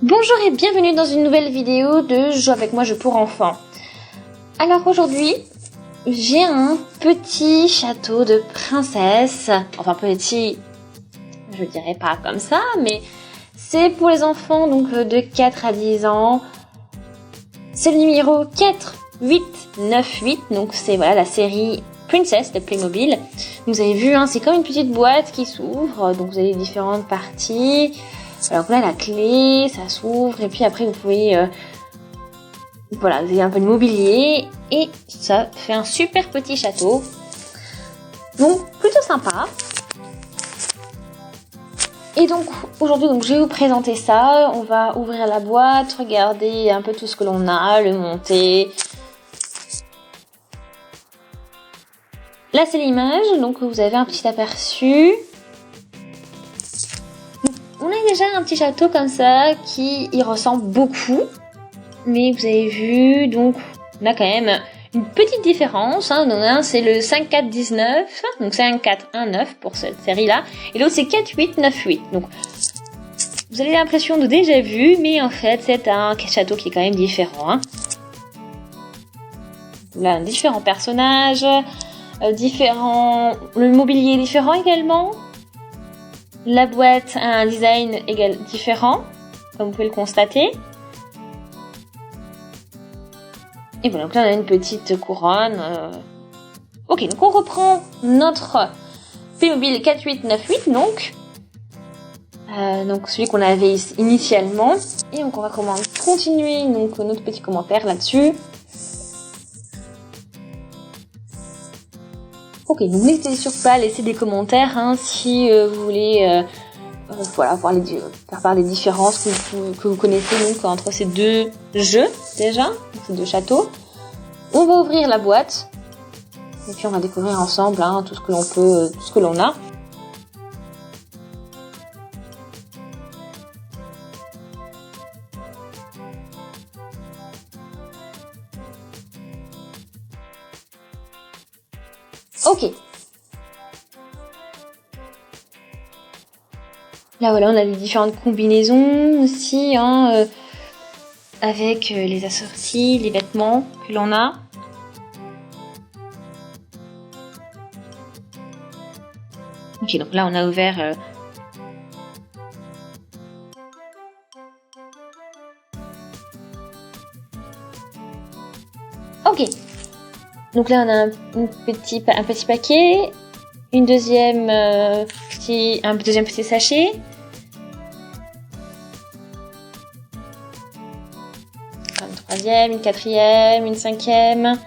Bonjour et bienvenue dans une nouvelle vidéo de Joue avec moi, jeu pour enfants. Alors aujourd'hui, j'ai un petit château de princesse. Enfin petit, je dirais pas comme ça, mais c'est pour les enfants donc de 4 à 10 ans. C'est le numéro 4898, donc c'est voilà la série Princess de Playmobil. Vous avez vu, hein, c'est comme une petite boîte qui s'ouvre, donc vous avez différentes parties. Alors là, la clé, ça s'ouvre et puis après vous pouvez, voilà, vous avez un peu de mobilier et ça fait un super petit château. Donc plutôt sympa. Et donc aujourd'hui, je vais vous présenter ça. On va ouvrir la boîte, regarder un peu tout ce que l'on a, le monter. Là c'est l'image, donc vous avez un petit aperçu. On a déjà un petit château comme ça qui y ressemble beaucoup, mais vous avez vu, donc on a quand même une petite différence. Hein. Donc un c'est le 5419, donc 5419 pour cette série-là, et l'autre c'est 4898. Donc vous avez l'impression de déjà vu, mais en fait c'est un château qui est quand même différent. Hein. Là, différents personnages, le mobilier est différent également. La boîte a un design différent, comme vous pouvez le constater. Et voilà, donc là on a une petite couronne. Ok, donc on reprend notre Playmobil 4898, donc celui qu'on avait initialement. Et donc on va continuer donc notre petit commentaire là-dessus. Ok, donc n'hésitez surtout pas à laisser des commentaires hein, si vous voulez voilà, faire part des différences que vous connaissez donc entre ces deux jeux déjà, ces deux châteaux. On va ouvrir la boîte et puis on va découvrir ensemble hein, tout ce que l'on peut, tout ce que l'on a. Ok. Là voilà, on a les différentes combinaisons aussi, hein, avec les assortis, les vêtements que l'on a. Ok, donc là on a ouvert Ok. Donc là on a un petit paquet, un deuxième petit sachet. Une troisième, une quatrième, une cinquième,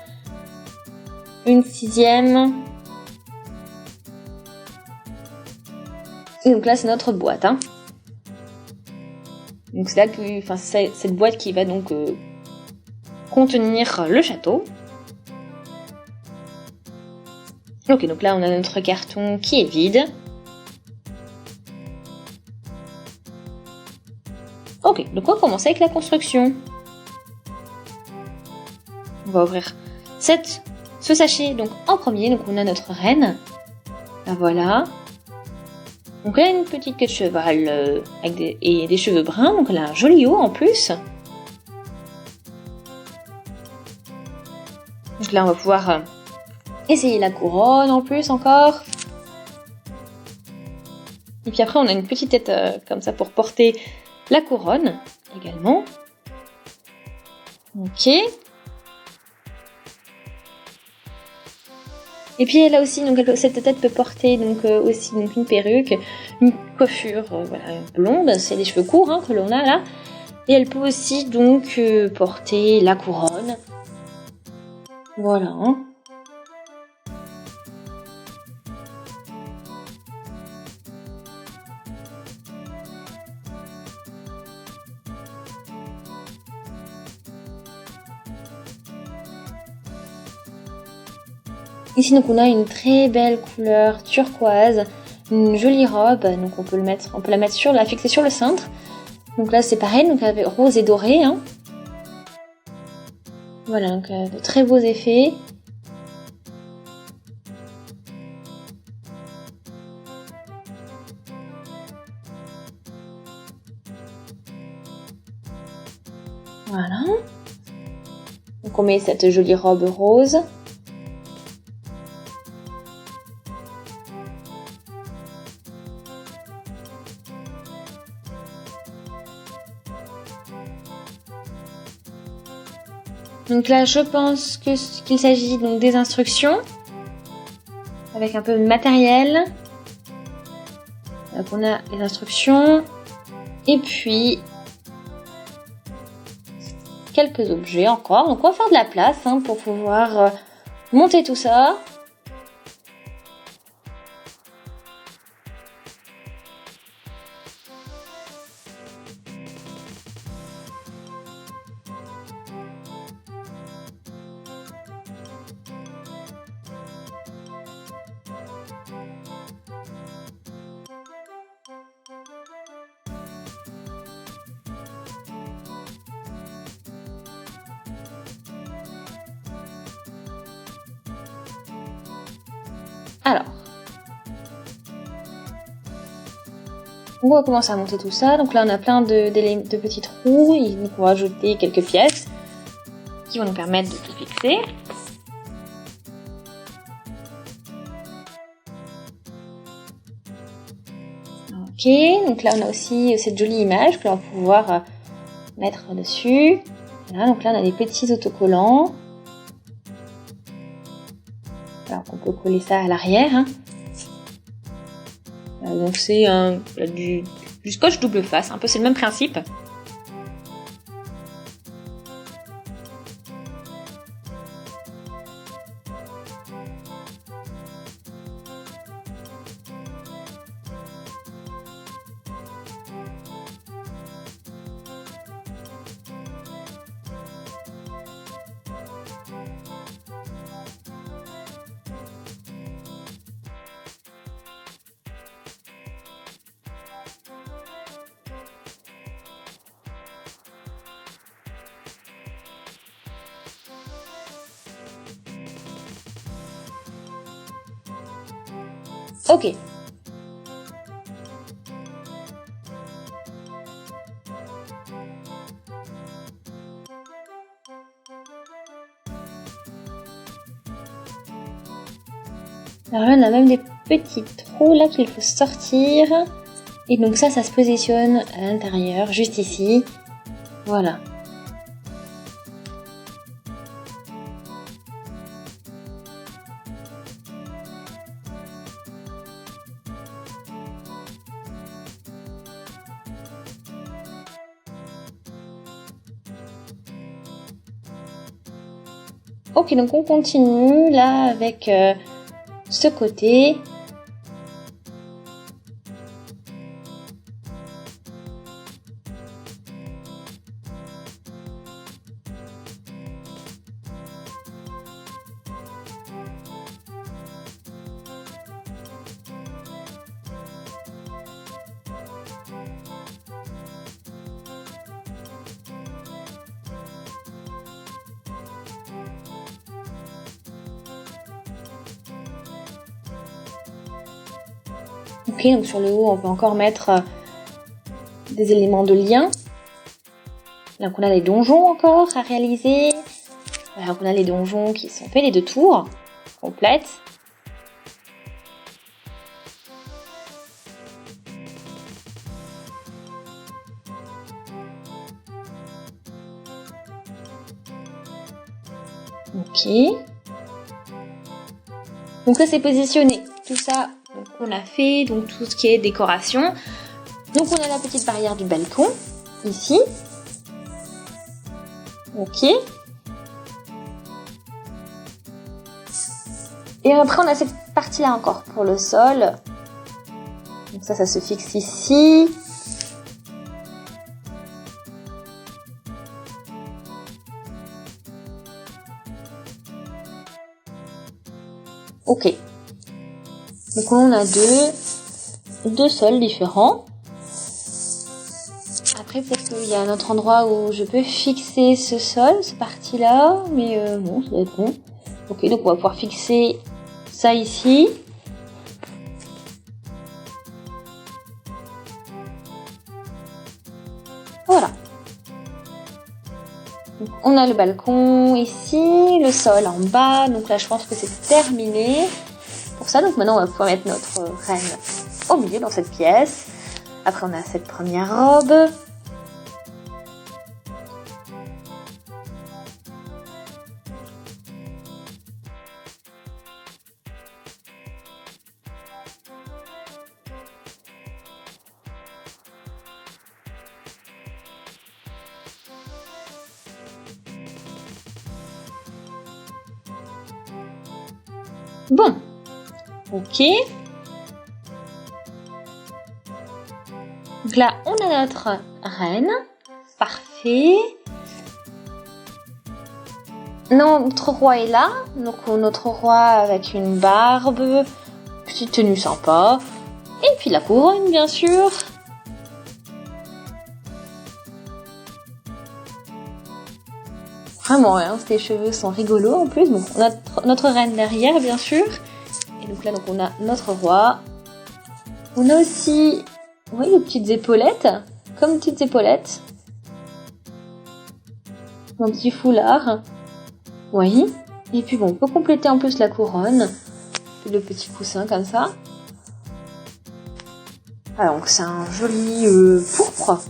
une sixième. Et donc là c'est notre boîte. Hein. Donc c'est là c'est cette boîte qui va donc contenir le château. Ok, donc là on a notre carton qui est vide. Ok, donc on va commencer avec la construction. On va ouvrir ce sachet donc en premier. Donc on a notre reine. Ben voilà. Donc elle a une petite queue de cheval et des cheveux bruns. Donc elle a un joli haut en plus. Donc là on va pouvoir essayer la couronne en plus encore. Et puis après on a une petite tête comme ça pour porter la couronne également. Ok. Et puis elle a aussi, donc cette tête peut porter donc aussi donc une perruque, une coiffure voilà, blonde, c'est les cheveux courts hein, que l'on a là. Et elle peut aussi donc porter la couronne. Voilà. Hein. Ici donc on a une très belle couleur turquoise, une jolie robe, donc on peut la fixer sur le cintre. Donc là c'est pareil, donc avec rose et doré. Hein. Voilà, donc de très beaux effets. Voilà. Donc on met cette jolie robe rose. Donc là, je pense qu'il s'agit donc des instructions avec un peu de matériel. Donc on a les instructions et puis quelques objets encore. Donc on va faire de la place pour pouvoir monter tout ça. Alors, on va commencer à monter tout ça. Donc là, on a plein de petits trous. Donc on va ajouter quelques pièces qui vont nous permettre de tout fixer. Ok, donc là, on a aussi cette jolie image que l'on va pouvoir mettre dessus. Voilà, donc là, on a des petits autocollants. Alors on peut coller ça à l'arrière. Donc c'est du scotch double face, un peu c'est le même principe. Ok. Alors là, on a même des petits trous là qu'il faut sortir. Et donc ça se positionne à l'intérieur, juste ici. Voilà. Ok, donc on continue là avec ce côté. Ok, donc sur le haut, on peut encore mettre des éléments de lien. Donc on a les donjons encore à réaliser. Alors on a les donjons qui sont faits, les 2 tours complètes. Ok. Donc ça c'est positionné. Tout ça, donc, on a fait, donc tout ce qui est décoration. Donc on a la petite barrière du balcon, ici. Ok. Et après on a cette partie-là encore pour le sol. Donc ça se fixe ici. Ok. Donc on a deux sols différents. Après peut-être qu'il y a un autre endroit où je peux fixer ce sol, cette partie-là, mais bon, ça va être bon. Ok, donc on va pouvoir fixer ça ici. Voilà. Donc, on a le balcon ici, le sol en bas. Donc là, je pense que c'est terminé pour ça. Donc maintenant, on va pouvoir mettre notre reine au milieu dans cette pièce. Après, on a cette première robe. Bon, ok. Donc là, on a notre reine. Parfait. Notre roi est là. Donc notre roi avec une barbe, petite tenue sympa. Et puis la couronne, bien sûr. Vraiment, hein, ces cheveux sont rigolos en plus. Bon, on a notre reine derrière, bien sûr. Et donc là, on a notre roi. On a aussi, vous voyez, des petites épaulettes, comme petites épaulettes. Un petit foulard. Oui. Et puis bon, on peut compléter en plus la couronne. Le petit coussin comme ça. Alors, donc c'est un joli pourpre.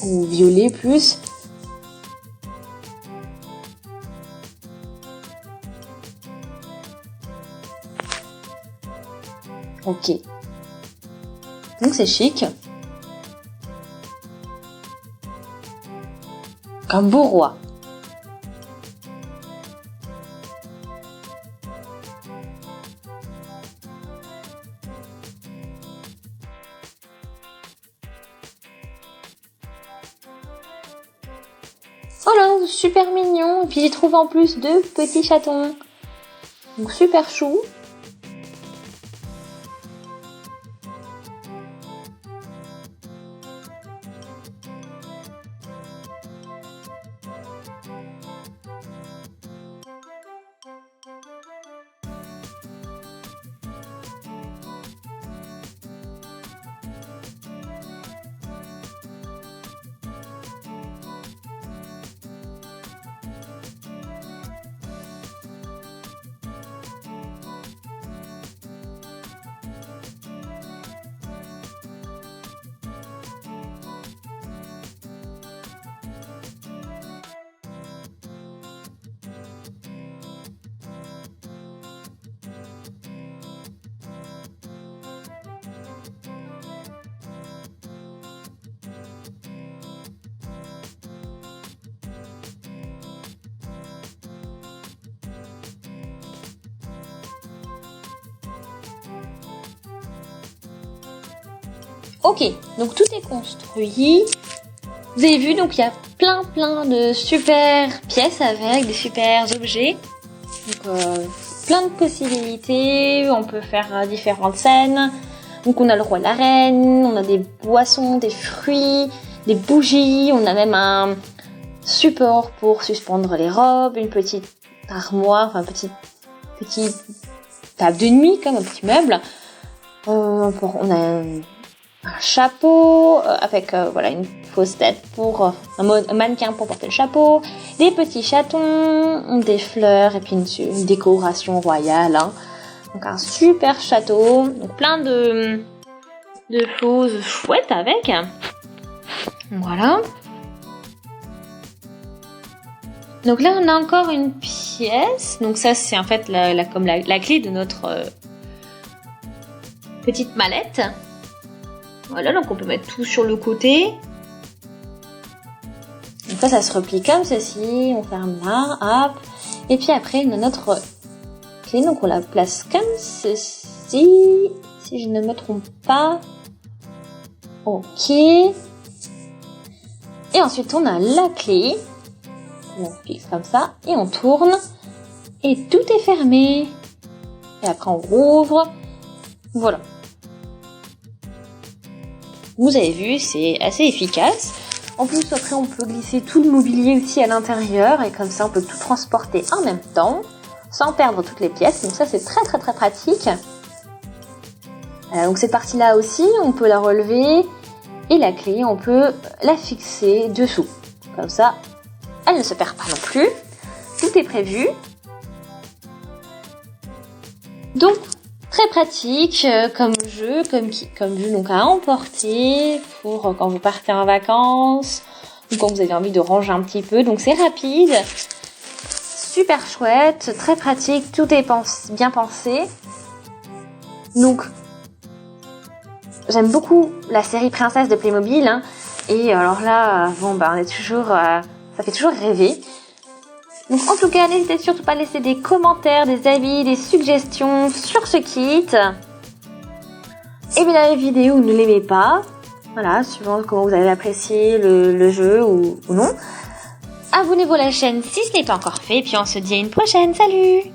Ou violet plus. Ok. Donc c'est chic. Un beau roi. Voilà, super mignon. Et puis j'ai trouvé en plus 2 petits chatons. Donc super chou. Ok, donc tout est construit. Vous avez vu, donc il y a plein de super pièces avec, des super objets. Donc plein de possibilités, on peut faire différentes scènes. Donc on a le roi et la reine, on a des boissons, des fruits, des bougies, on a même un support pour suspendre les robes, une petite armoire, enfin petite table de nuit comme un petit meuble. On a un chapeau avec voilà une fausse tête pour un mannequin pour porter le chapeau, des petits chatons, des fleurs et puis une décoration royale. Hein. Donc un super château, donc plein de choses chouettes avec. Voilà. Donc là on a encore une pièce. Donc ça c'est en fait comme la clé de notre petite mallette. Voilà, donc on peut mettre tout sur le côté. Donc ça se replie comme ceci. On ferme là, hop. Et puis après, on a notre clé. Donc on la place comme ceci. Si je ne me trompe pas. Ok. Et ensuite, on a la clé. On fixe comme ça. Et on tourne. Et tout est fermé. Et après, on rouvre. Voilà. Vous avez vu, c'est assez efficace. En plus, après, on peut glisser tout le mobilier aussi à l'intérieur. Et comme ça, on peut tout transporter en même temps, sans perdre toutes les pièces. Donc ça, c'est très pratique. Donc cette partie-là aussi, on peut la relever. Et la clé, on peut la fixer dessous. Comme ça, elle ne se perd pas non plus. Tout est prévu. Donc, très pratique comme jeu, comme jeu donc à emporter pour quand vous partez en vacances ou quand vous avez envie de ranger un petit peu. Donc c'est rapide, super chouette, très pratique, tout est bien pensé. Donc j'aime beaucoup la série Princesse de Playmobil, hein. Et alors là, on est toujours, ça fait toujours rêver. Donc en tout cas, n'hésitez surtout pas à laisser des commentaires, des avis, des suggestions sur ce kit. Aimez la vidéo ou ne l'aimez pas. Voilà, suivant comment vous avez apprécié le jeu ou non. Abonnez-vous à la chaîne si ce n'est pas encore fait. Et puis on se dit à une prochaine. Salut!